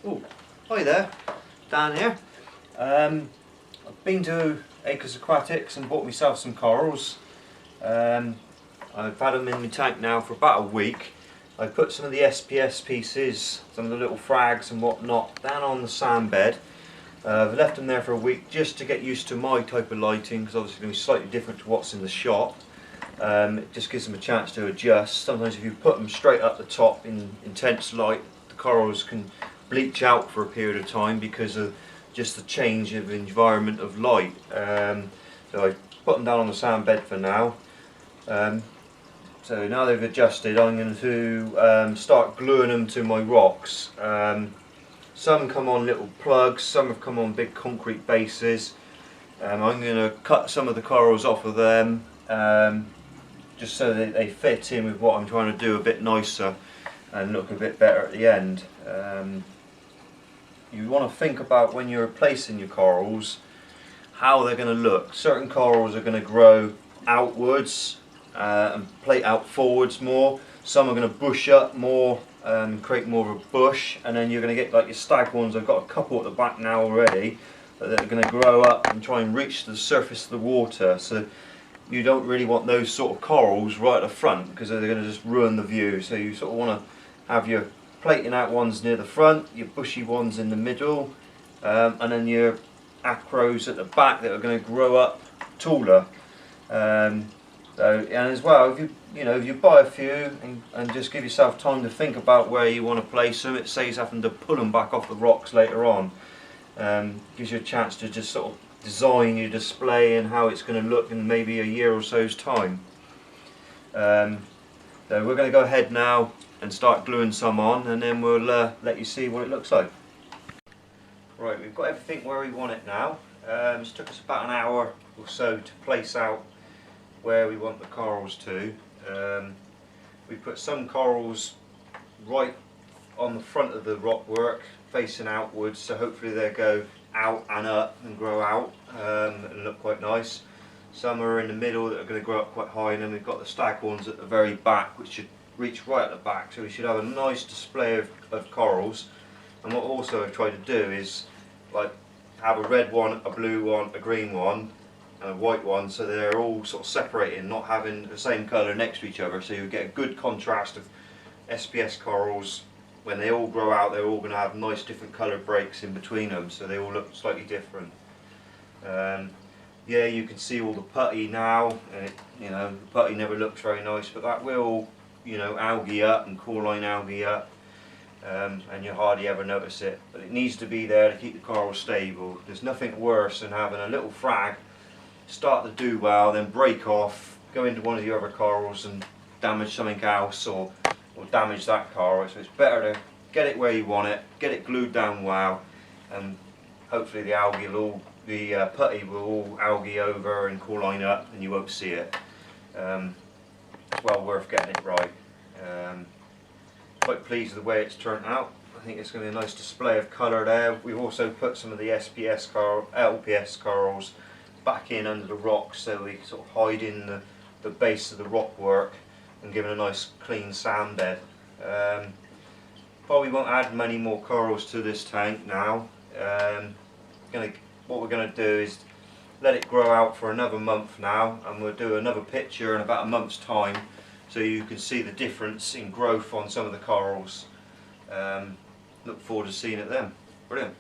Oh, hi there, Dan here. I've been to Aquatics and bought myself some corals. I've had them in my tank now for about a week. I put some of the SPS pieces, some of the little frags and whatnot down on the sand bed. I've left them there for a week just to get used to my type of lighting, because obviously it's going to be slightly different to what's in the shop. It just gives them a chance to adjust. Sometimes if you put them straight up the top in intense light, the corals can bleach out for a period of time because of just the change of environment of light. So I put them down on the sand bed for now. So now they've adjusted, I'm going to start gluing them to my rocks. Some come on little plugs, some have come on big concrete bases. I'm going to cut some of the corals off of them just so that they fit in with what I'm trying to do a bit nicer and look a bit better at the end. You want to think about when you're placing your corals how they're going to look. Certain corals are going to grow outwards and plate out forwards more. Some are going to bush up more and create more of a bush, and then you're going to get like your staghorns. I've got a couple at the back now already that are going to grow up and try and reach the surface of the water. So you don't really want those sort of corals right at the front because they're going to just ruin the view. So you sort of want to have your plating out ones near the front, your bushy ones in the middle, and then your acros at the back that are going to grow up taller. And as well, if you buy a few and just give yourself time to think about where you want to place them, it saves having to pull them back off the rocks later on. Gives you a chance to just sort of design your display and how it's going to look in maybe a year or so's time. So we're going to go ahead now and start gluing some on, and then we'll let you see what it looks like. Right, we've got everything where we want it now. It's took us about an hour or so to place out where we want the corals to. We put some corals right on the front of the rock work facing outwards, so hopefully they'll go out and up and grow out and look quite nice. Some are in the middle that are going to grow up quite high, and then we've got the staghorns at the very back which should reach right at the back, so we should have a nice display of corals. And what also I've tried to do is like have a red one, a blue one, a green one and a white one, so they're all sort of separated, not having the same colour next to each other, so you get a good contrast of SPS corals. When they all grow out, they're all going to have nice different colour breaks in between them, so they all look slightly different. Yeah, you can see all the putty now, and the putty never looks very nice, but that will algae up and coralline algae up, and you hardly ever notice it, but it needs to be there to keep the coral stable. There's nothing worse than having a little frag start to do well, then break off, go into one of your other corals and damage something else, or damage that coral. So it's better to get it where you want it, get it glued down well, and hopefully the algae the putty will all algae over and coralline up and you won't see it. It's well worth getting it right. Quite pleased with the way it's turned out. I think it's going to be a nice display of colour there. We've also put some of the LPS corals back in under the rocks, so we sort of hide in the base of the rock work and give it a nice clean sand bed. Probably won't add many more corals to this tank now. What we're going to do is let it grow out for another month now, and we'll do another picture in about a month's time so you can see the difference in growth on some of the corals. Look forward to seeing it then. Brilliant.